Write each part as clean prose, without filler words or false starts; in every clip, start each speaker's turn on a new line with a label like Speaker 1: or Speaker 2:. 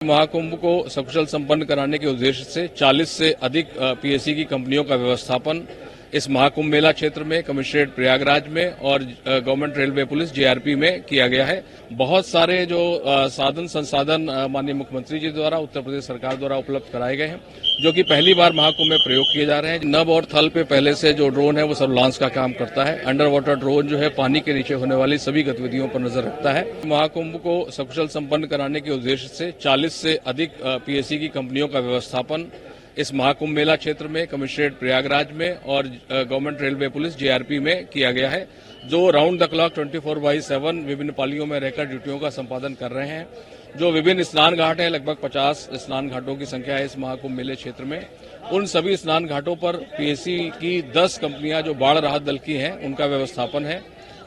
Speaker 1: महाकुंभ को सकुशल संपन्न कराने के उद्देश्य से 40 से अधिक पीएससी की कंपनियों का व्यवस्थापन इस महाकुंभ मेला क्षेत्र में कमिश्नरेट प्रयागराज में और गवर्नमेंट रेलवे पुलिस जेआरपी में किया गया है। बहुत सारे जो साधन संसाधन माननीय मुख्यमंत्री जी द्वारा उत्तर प्रदेश सरकार द्वारा उपलब्ध कराए गए हैं, जो कि पहली बार महाकुंभ में प्रयोग किए जा रहे हैं। नभ और थल पे पहले से जो ड्रोन है वो सर्विलांस का काम करता है। अंडर वाटर ड्रोन जो है पानी के नीचे होने वाली सभी गतिविधियों पर नजर रखता है। महाकुंभ को सकुशल संपन्न कराने के उद्देश्य से 40 से अधिक पीएससी की कंपनियों का व्यवस्थापन इस महाकुंभ मेला क्षेत्र में कमिश्नरेट प्रयागराज में और गवर्नमेंट रेलवे पुलिस जेआरपी में किया गया है, जो राउंड द क्लॉक 24/7 विभिन्न पालियों में रहकर ड्यूटियों का संपादन कर रहे हैं। जो विभिन्न स्नान घाट हैं, लगभग 50 स्नान घाटों की संख्या है इस महाकुंभ मेले क्षेत्र में। उन सभी स्नान घाटों पर पीएससी की 10 कंपनियां जो बाढ़ राहत दल की हैं, उनका व्यवस्थापन है।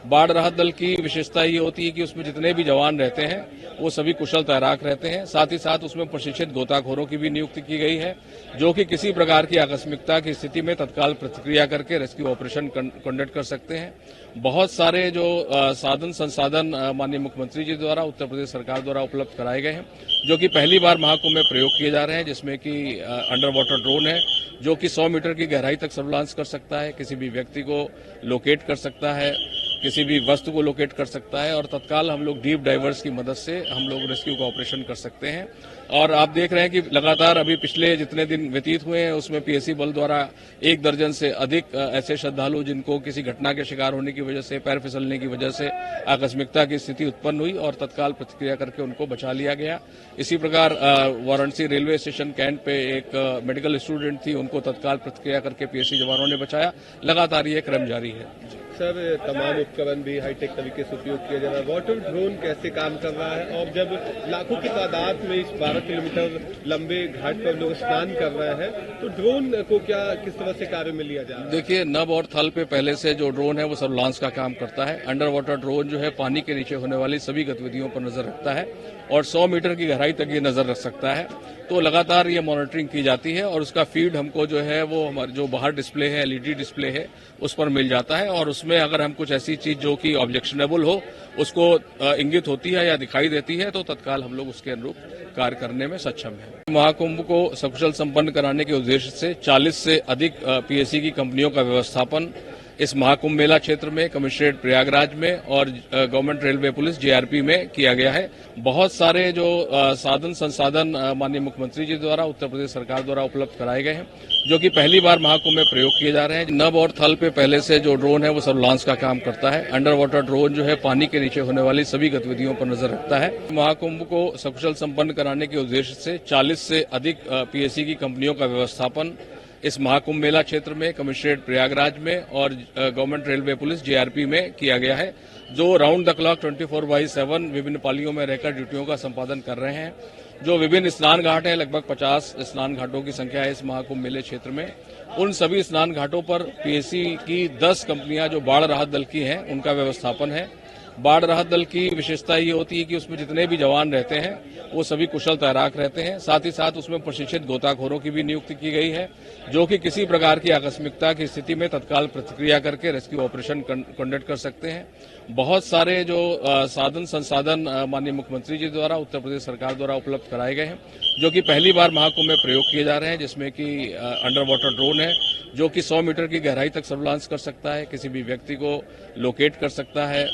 Speaker 1: बाढ़ राहत दल की विशेषता ये होती है कि उसमें जितने भी जवान रहते हैं वो सभी कुशल तैराक रहते हैं। साथ ही साथ उसमें प्रशिक्षित गोताखोरों की भी नियुक्ति की गई है, जो कि किसी प्रकार की आकस्मिकता की स्थिति में तत्काल प्रतिक्रिया करके रेस्क्यू ऑपरेशन कंडक्ट कर सकते हैं। बहुत सारे जो साधन संसाधन माननीय मुख्यमंत्री जी द्वारा उत्तर प्रदेश सरकार द्वारा उपलब्ध कराए गए हैं, जो कि पहली बार महाकुंभ में प्रयोग किए जा रहे हैं, जिसमें कि अंडर वाटर ड्रोन है जो कि 100 मीटर की गहराई तक सर्विलांस कर सकता है, किसी भी व्यक्ति को लोकेट कर सकता है, किसी भी वस्तु को लोकेट कर सकता है और तत्काल हम लोग डीप डाइवर्स की मदद से हम लोग रेस्क्यू का ऑपरेशन कर सकते हैं। और आप देख रहे हैं कि लगातार अभी पिछले जितने दिन व्यतीत हुए हैं उसमें पीएससी बल द्वारा 1 दर्जन से अधिक ऐसे श्रद्धालु जिनको किसी घटना के शिकार होने की वजह से, पैर फिसलने की वजह से आकस्मिकता की स्थिति उत्पन्न हुई और तत्काल प्रतिक्रिया करके उनको बचा लिया गया। इसी प्रकार वाराणसी रेलवे स्टेशन कैंट पे एक मेडिकल स्टूडेंट थी, उनको तत्काल प्रतिक्रिया करके पीएससी जवानों ने बचाया। लगातार ये क्रम जारी है।
Speaker 2: सर, तमाम उपकरण भी हाईटेक तरीके से उपयोग किया जा रहा है। वाटर ड्रोन कैसे काम कर रहा है और जब लाखों की तादाद में इस 12 किलोमीटर लंबे घाट पर लोग स्नान कर रहे हैं तो ड्रोन को किस तरह से कार्य में लिया जा रहा है?
Speaker 1: देखिए, नभ और थल पे पहले से जो ड्रोन है वो सर्विलांस का काम करता है। अंडर वाटर ड्रोन जो है पानी के नीचे होने वाली सभी गतिविधियों पर नजर रखता है और 100 मीटर की गहराई तक ये नजर रख सकता है। तो लगातार ये मॉनिटरिंग की जाती है और उसका फीड हमको जो है वो हमारे जो बाहर डिस्प्ले है, एलईडी डिस्प्ले है, उस पर मिल जाता है और उसमें अगर हम कुछ ऐसी चीज जो कि ऑब्जेक्शनेबल हो उसको इंगित होती है या दिखाई देती है तो तत्काल हम लोग उसके अनुरूप कार्य करने में सक्षम है। महाकुंभ को सकुशल संपन्न कराने के उद्देश्य से 40 से अधिक पीएससी की कंपनियों का व्यवस्थापन इस महाकुंभ मेला क्षेत्र में कमिश्नरेट प्रयागराज में और गवर्नमेंट रेलवे पुलिस जेआरपी में किया गया है। बहुत सारे जो साधन संसाधन माननीय मुख्यमंत्री जी द्वारा उत्तर प्रदेश सरकार द्वारा उपलब्ध कराए गए हैं, जो कि पहली बार महाकुंभ में प्रयोग किए जा रहे हैं। नभ और थल पे पहले से जो ड्रोन है वो सर्विलांस का काम करता है। अंडर वाटर ड्रोन जो है पानी के नीचे होने वाली सभी गतिविधियों पर नजर रखता है। महाकुंभ को सकुशल संपन्न कराने के उद्देश्य से 40 से अधिक पीएससी की कंपनियों का व्यवस्थापन इस महाकुंभ मेला क्षेत्र में कमिश्नरेट प्रयागराज में और गवर्नमेंट रेलवे पुलिस जेआरपी में किया गया है, जो राउंड द क्लॉक 24/7 विभिन्न पालियों में रहकर ड्यूटियों का संपादन कर रहे हैं। जो विभिन्न स्नान घाट हैं, लगभग 50 स्नान घाटों की संख्या है इस महाकुंभ मेले क्षेत्र में। उन सभी स्नान घाटों पर पीएससी की 10 कंपनियां जो बाढ़ राहत दल की हैं, उनका व्यवस्थापन है। बाढ़ राहत दल की विशेषता ये होती है कि उसमें जितने भी जवान रहते हैं वो सभी कुशल तैराक रहते हैं। साथ ही साथ उसमें प्रशिक्षित गोताखोरों की भी नियुक्ति की गई है, जो कि किसी प्रकार की आकस्मिकता की स्थिति में तत्काल प्रतिक्रिया करके रेस्क्यू ऑपरेशन कंडक्ट कर सकते हैं। बहुत सारे जो साधन संसाधन माननीय मुख्यमंत्री जी द्वारा उत्तर प्रदेश सरकार द्वारा उपलब्ध कराए गए हैं, जो कि पहली बार महाकुंभ में प्रयोग किए जा रहे हैं, जिसमें कि अंडर वाटर ड्रोन है जो कि 100 मीटर की गहराई तक सर्विलांस कर सकता है, किसी भी व्यक्ति को लोकेट कर सकता है,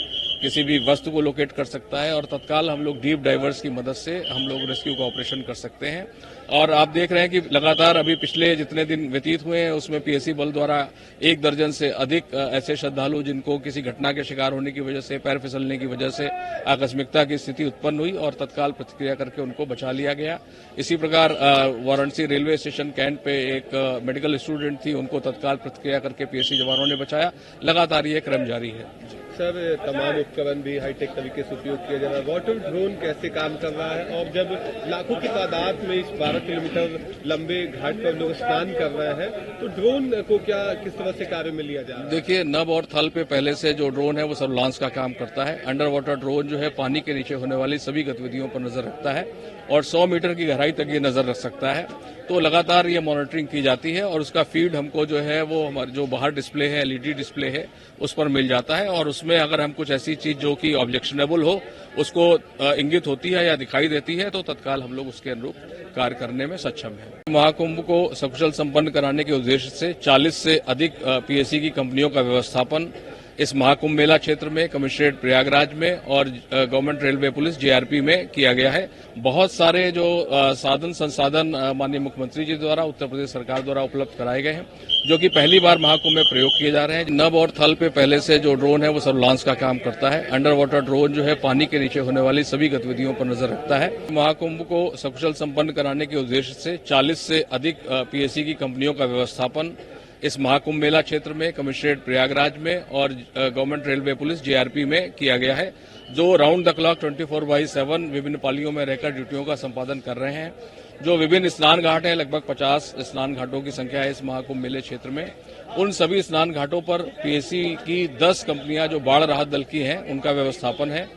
Speaker 1: किसी भी वस्तु को लोकेट कर सकता है और तत्काल हम लोग डीप डाइवर्स की मदद से हम लोग रेस्क्यू का ऑपरेशन कर सकते हैं। और आप देख रहे हैं कि लगातार अभी पिछले जितने दिन व्यतीत हुए हैं उसमें पीएससी बल द्वारा 1 दर्जन से अधिक ऐसे श्रद्धालु जिनको किसी घटना के शिकार होने की वजह से, पैर फिसलने की वजह से आकस्मिकता की स्थिति उत्पन्न हुई और तत्काल प्रतिक्रिया करके उनको बचा लिया गया। इसी प्रकार वाराणसी रेलवे स्टेशन कैंट पे एक मेडिकल स्टूडेंट थी, उनको तत्काल प्रतिक्रिया करके पीएससी जवानों ने बचाया। लगातार ये क्रम जारी है।
Speaker 2: सर, तमाम उपकरण भी हाईटेक तरीके से उपयोग किया जा रहा है। वाटर ड्रोन कैसे काम कर रहा है और जब लाखों की तादाद में इस 12 किलोमीटर लंबे घाट पर लोग स्नान कर रहे हैं तो ड्रोन को किस तरह से कार्य में लिया जा रहा है?
Speaker 1: देखिए, नभ और थल पे पहले से जो ड्रोन है वो सर्विलांस का काम करता है। अंडर वाटर ड्रोन जो है पानी के नीचे होने वाली सभी गतिविधियों पर नजर रखता है और 100 मीटर की गहराई तक ये नजर रख सकता है। तो लगातार ये मॉनिटरिंग की जाती है और उसका फीड हमको जो है वो हमारे जो बाहर डिस्प्ले है, एलईडी डिस्प्ले है, उस पर मिल जाता है और उसमें अगर हम कुछ ऐसी चीज जो कि ऑब्जेक्शनेबल हो, उसको इंगित होती है या दिखाई देती है, तो तत्काल हम लोग उसके अनुरूप कार्य करने में सक्षम है। महाकुंभ को सकुशल संपन्न कराने के उद्देश्य से 40 से अधिक पीएससी की कंपनियों का व्यवस्थापन इस महाकुंभ मेला क्षेत्र में कमिश्नरेट प्रयागराज में और गवर्नमेंट रेलवे पुलिस जेआरपी में किया गया है। बहुत सारे जो साधन संसाधन माननीय मुख्यमंत्री जी द्वारा उत्तर प्रदेश सरकार द्वारा उपलब्ध कराए गए हैं, जो कि पहली बार महाकुंभ में प्रयोग किए जा रहे हैं। नभ और थल पे पहले से जो ड्रोन है वो सर्विलांस का काम करता है। अंडर वाटर ड्रोन जो है पानी के नीचे होने वाली सभी गतिविधियों पर नजर रखता है। महाकुंभ को सकुशल संपन्न कराने के उद्देश्य से 40 से अधिक पीएससी की कंपनियों का व्यवस्थापन इस महाकुंभ मेला क्षेत्र में कमिश्नरेट प्रयागराज में और गवर्नमेंट रेलवे पुलिस जेआरपी में किया गया है, जो राउंड द क्लॉक 24/7 विभिन्न पालियों में रहकर ड्यूटियों का संपादन कर रहे हैं। जो विभिन्न स्नान घाट हैं, लगभग 50 स्नान घाटों की संख्या है इस महाकुंभ मेले क्षेत्र में। उन सभी स्नान घाटों पर पीएससी की 10 कंपनियां जो बाढ़ राहत दल की हैं, उनका व्यवस्थापन है।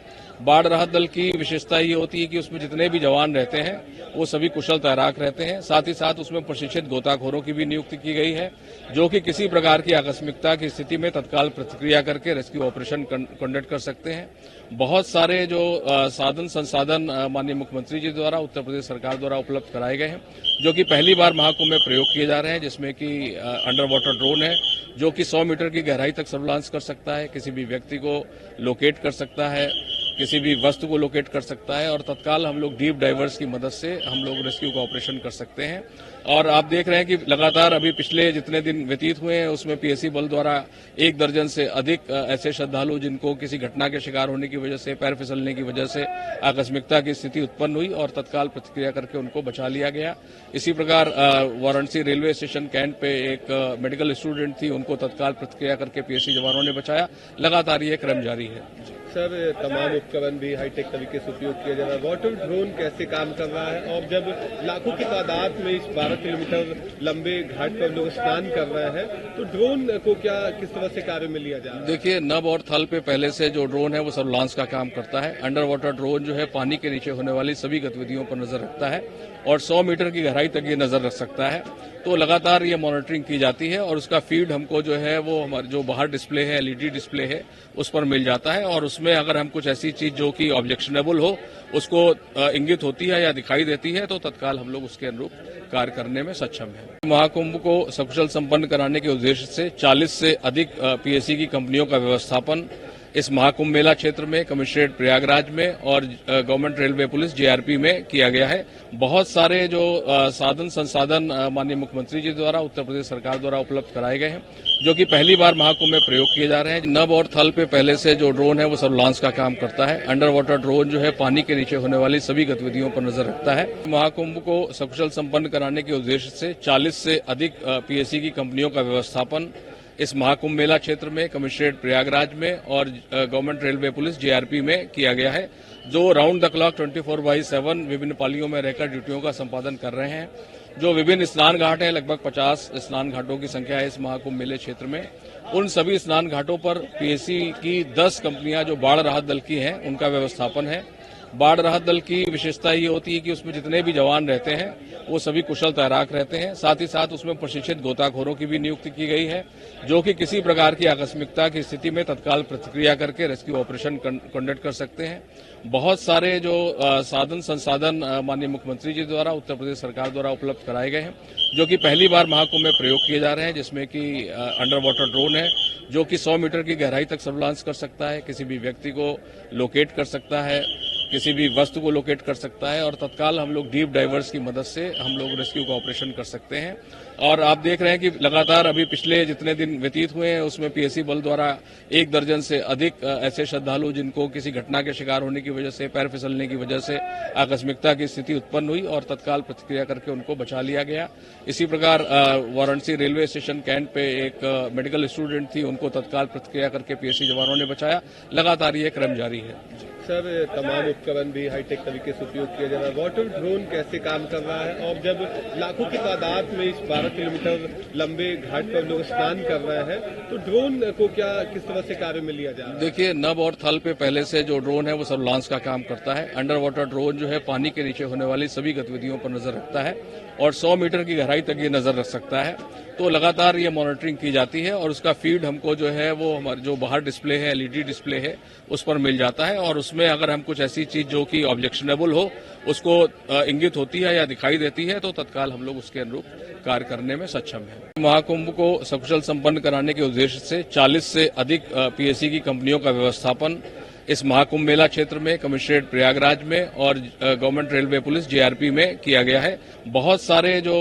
Speaker 1: बाढ़ राहत दल की विशेषता ये होती है कि उसमें जितने भी जवान रहते हैं वो सभी कुशल तैराक रहते हैं। साथ ही साथ उसमें प्रशिक्षित गोताखोरों की भी नियुक्ति की गई है, जो कि किसी प्रकार की आकस्मिकता की स्थिति में तत्काल प्रतिक्रिया करके रेस्क्यू ऑपरेशन कंडक्ट कर सकते हैं। बहुत सारे जो साधन संसाधन माननीय मुख्यमंत्री जी द्वारा उत्तर प्रदेश सरकार द्वारा उपलब्ध कराए गए हैं, जो कि पहली बार महाकुंभ में प्रयोग किए जा रहे हैं, जिसमें कि अंडर वाटर ड्रोन है जो कि 100 मीटर की गहराई तक सर्विलांस कर सकता है, किसी भी व्यक्ति को लोकेट कर सकता है, किसी भी वस्तु को लोकेट कर सकता है और तत्काल हम लोग डीप डाइवर्स की मदद से हम लोग रेस्क्यू का ऑपरेशन कर सकते हैं। और आप देख रहे हैं कि लगातार अभी पिछले जितने दिन व्यतीत हुए हैं उसमें पीएससी बल द्वारा 1 दर्जन से अधिक ऐसे श्रद्धालु जिनको किसी घटना के शिकार होने की वजह से, पैर फिसलने की वजह से आकस्मिकता की स्थिति उत्पन्न हुई और तत्काल प्रतिक्रिया करके उनको बचा लिया गया। इसी प्रकार वाराणसी रेलवे स्टेशन कैंट पे एक मेडिकल स्टूडेंट थी, उनको तत्काल प्रतिक्रिया करके पीएससी जवानों ने बचाया। लगातार ये क्रम जारी है।
Speaker 2: सर, तमाम उपकरण भी हाईटेक तरीके से उपयोग किया जा रहा है। वाटर ड्रोन कैसे काम कर रहा है और जब लाखों की तादाद में इस 12 किलोमीटर लंबे घाट पर लोग स्नान कर रहे हैं, तो ड्रोन को क्या किस तरह से कार्य में लिया जा रहा है?
Speaker 1: देखिए, नभ और थल पे पहले से जो ड्रोन है वो सर्विलांस का काम करता है। अंडर वाटर ड्रोन जो है पानी के नीचे होने वाली सभी गतिविधियों पर नजर रखता है और 100 मीटर की गहराई तक ये नजर रख सकता है। तो लगातार ये मॉनिटरिंग की जाती है और उसका फीड हमको जो है वो हमारे जो बाहर डिस्प्ले है, एलईडी डिस्प्ले है, उस पर मिल जाता है और उसमें अगर हम कुछ ऐसी चीज जो कि ऑब्जेक्शनेबल हो, उसको इंगित होती है या दिखाई देती है, तो तत्काल हम लोग उसके अनुरूप कार्य करने में सक्षम है। महाकुंभ को सकुशल संपन्न कराने के उद्देश्य से 40 से अधिक पीएससी की कंपनियों का व्यवस्थापन इस महाकुंभ मेला क्षेत्र में कमिश्नरेट प्रयागराज में और गवर्नमेंट रेलवे पुलिस जेआरपी में किया गया है। बहुत सारे जो साधन संसाधन माननीय मुख्यमंत्री जी द्वारा उत्तर प्रदेश सरकार द्वारा उपलब्ध कराए गए हैं, जो कि पहली बार महाकुंभ में प्रयोग किए जा रहे हैं। नभ और थल पे पहले से जो ड्रोन है वो सर्विलांस का काम करता है। अंडर वाटर ड्रोन जो है पानी के नीचे होने वाली सभी गतिविधियों पर नजर रखता है। महाकुंभ को सकुशल संपन्न कराने के उद्देश्य से 40 से अधिक पीएससी की कंपनियों का व्यवस्थापन इस महाकुंभ मेला क्षेत्र में कमिश्नरेट प्रयागराज में और गवर्नमेंट रेलवे पुलिस जेआरपी में किया गया है, जो राउंड द क्लॉक 24/7 विभिन्न पालियों में रहकर ड्यूटियों का संपादन कर रहे हैं। जो विभिन्न स्नान घाट हैं, लगभग 50 स्नान घाटों की संख्या है इस महाकुंभ मेले क्षेत्र में। उन सभी स्नान घाटों पर पीएससी की 10 कंपनियां जो बाढ़ राहत दल की हैं, उनका व्यवस्थापन है। बाढ़ राहत दल की विशेषता ये होती है कि उसमें जितने भी जवान रहते हैं वो सभी कुशल तैराक रहते हैं। साथ ही साथ उसमें प्रशिक्षित गोताखोरों की भी नियुक्ति की गई है, जो कि किसी प्रकार की आकस्मिकता की स्थिति में तत्काल प्रतिक्रिया करके रेस्क्यू ऑपरेशन कंडक्ट कर सकते हैं। बहुत सारे जो साधन संसाधन माननीय मुख्यमंत्री जी द्वारा उत्तर प्रदेश सरकार द्वारा उपलब्ध कराए गए हैं, जो कि पहली बार महाकुंभ में प्रयोग किए जा रहे हैं, जिसमें कि अंडर वाटर ड्रोन है जो कि 100 मीटर की गहराई तक सर्विलांस कर सकता है, किसी भी व्यक्ति को लोकेट कर सकता है, किसी भी वस्तु को लोकेट कर सकता है और तत्काल हम लोग डीप डाइवर्स की मदद से हम लोग रेस्क्यू का ऑपरेशन कर सकते हैं। और आप देख रहे हैं कि लगातार अभी पिछले जितने दिन व्यतीत हुए हैं उसमें पीएससी बल द्वारा 1 दर्जन से अधिक ऐसे श्रद्धालु जिनको किसी घटना के शिकार होने की वजह से, पैर फिसलने की वजह से आकस्मिकता की स्थिति उत्पन्न हुई और तत्काल प्रतिक्रिया करके उनको बचा लिया गया। इसी प्रकार वाराणसी रेलवे स्टेशन कैंट पे एक मेडिकल स्टूडेंट थी, उनको तत्काल प्रतिक्रिया करके पीएससी जवानों ने बचाया। लगातार ये क्रम जारी है।
Speaker 2: सर तमाम उपकरण भी हाईटेक तरीके से उपयोग किया जा रहा है। वाटर ड्रोन कैसे काम कर रहा है और जब लाखों की तादाद में इस 12 किलोमीटर लंबे घाट पर लोग स्नान कर रहे हैं तो ड्रोन को क्या किस तरह से कार्य में लिया जा रहा है?
Speaker 1: देखिए, नभ और थल पे पहले से जो ड्रोन है वो सर्विलांस का काम करता है। अंडर वाटर ड्रोन जो है पानी के नीचे होने वाली सभी गतिविधियों पर नजर रखता है और 100 मीटर की गहराई तक ये नजर रख सकता है। तो लगातार ये मॉनिटरिंग की जाती है और उसका फीड हमको जो है वो हमारे जो बाहर डिस्प्ले है, एलईडी डिस्प्ले है, उस पर मिल जाता है और उसमें अगर हम कुछ ऐसी चीज जो कि ऑब्जेक्शनेबल हो उसको इंगित होती है या दिखाई देती है तो तत्काल हम लोग उसके अनुरूप कार्य करने में सक्षम है। महाकुंभ को सकुशल संपन्न कराने के उद्देश्य से 40 से अधिक पीएससी की कंपनियों का व्यवस्थापन इस महाकुंभ मेला क्षेत्र में, कमिश्नरेट प्रयागराज में और गवर्नमेंट रेलवे पुलिस जेआरपी में किया गया है। बहुत सारे जो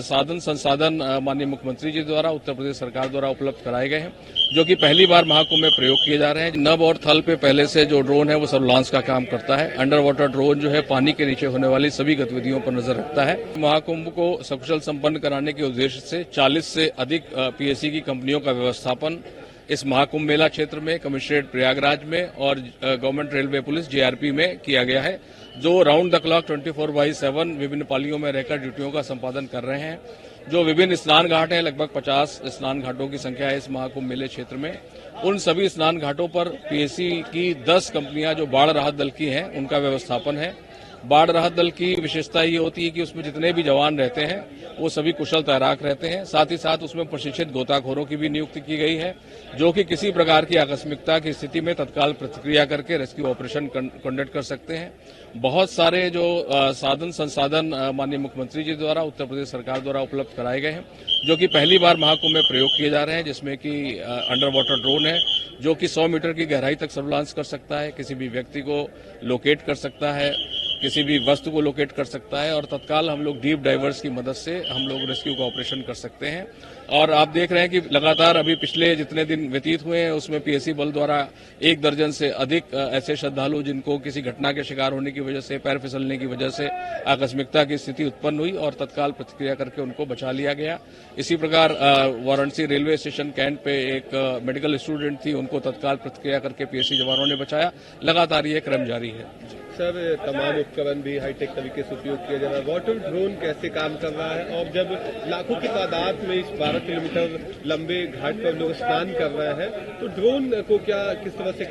Speaker 1: साधन संसाधन माननीय मुख्यमंत्री जी द्वारा, उत्तर प्रदेश सरकार द्वारा उपलब्ध कराए गए हैं, जो कि पहली बार महाकुंभ में प्रयोग किए जा रहे हैं। नभ और थल पे पहले से जो ड्रोन है वो सर्विलांस का काम करता है। अंडर वाटर ड्रोन जो है पानी के नीचे होने वाली सभी गतिविधियों पर नजर रखता है। महाकुंभ को सकुशल संपन्न कराने के उद्देश्य से 40 से अधिक पीएससी की कंपनियों का व्यवस्थापन इस महाकुंभ मेला क्षेत्र में, कमिश्नरेट प्रयागराज में और गवर्नमेंट रेलवे पुलिस जेआरपी में किया गया है, जो राउंड द क्लॉक 24/7 विभिन्न पालियों में रहकर ड्यूटियों का संपादन कर रहे हैं। जो विभिन्न स्नान घाट हैं, लगभग 50 स्नान घाटों की संख्या है इस महाकुंभ मेले क्षेत्र में। उन सभी स्नान घाटों पर पीएससी की 10 कंपनियां जो बाढ़ राहत दल की हैं उनका व्यवस्थापन है। बाढ़ राहत दल की विशेषता ये होती है कि उसमें जितने भी जवान रहते हैं वो सभी कुशल तैराक रहते हैं। साथ ही साथ उसमें प्रशिक्षित गोताखोरों की भी नियुक्ति की गई है, जो कि किसी प्रकार की आकस्मिकता की स्थिति में तत्काल प्रतिक्रिया करके रेस्क्यू ऑपरेशन कंडक्ट कर सकते हैं। बहुत सारे जो साधन संसाधन माननीय मुख्यमंत्री जी द्वारा, उत्तर प्रदेश सरकार द्वारा उपलब्ध कराए गए हैं, जो कि पहली बार महाकुंभ में प्रयोग किए जा रहे हैं, जिसमें कि अंडर वाटर ड्रोन है जो कि 100 मीटर की गहराई तक सर्विलांस कर सकता है, किसी भी व्यक्ति को लोकेट कर सकता है, किसी भी वस्तु को लोकेट कर सकता है और तत्काल हम लोग डीप डाइवर्स की मदद से हम लोग रेस्क्यू का ऑपरेशन कर सकते हैं। और आप देख रहे हैं कि लगातार अभी पिछले जितने दिन व्यतीत हुए हैं उसमें पीएससी बल द्वारा 1 दर्जन से अधिक ऐसे श्रद्धालु जिनको किसी घटना के शिकार होने की वजह से, पैर फिसलने की वजह से आकस्मिकता की स्थिति उत्पन्न हुई और तत्काल प्रतिक्रिया करके उनको बचा लिया गया। इसी प्रकार वाराणसी रेलवे स्टेशन कैंट पे एक मेडिकल स्टूडेंट थी, उनको तत्काल प्रतिक्रिया करके पीएससी जवानों ने बचाया। लगातार ये क्रम जारी है।
Speaker 2: सर तमाम उपकरण भी हाईटेक तरीके से उपयोग किया जा रहा है। वाटर ड्रोन कैसे काम कर रहा है और जब लाखों की तादाद में इस 12 किलोमीटर लंबे घाट पर लोग स्नान कर रहे हैं तो ड्रोन को क्या किस तरह से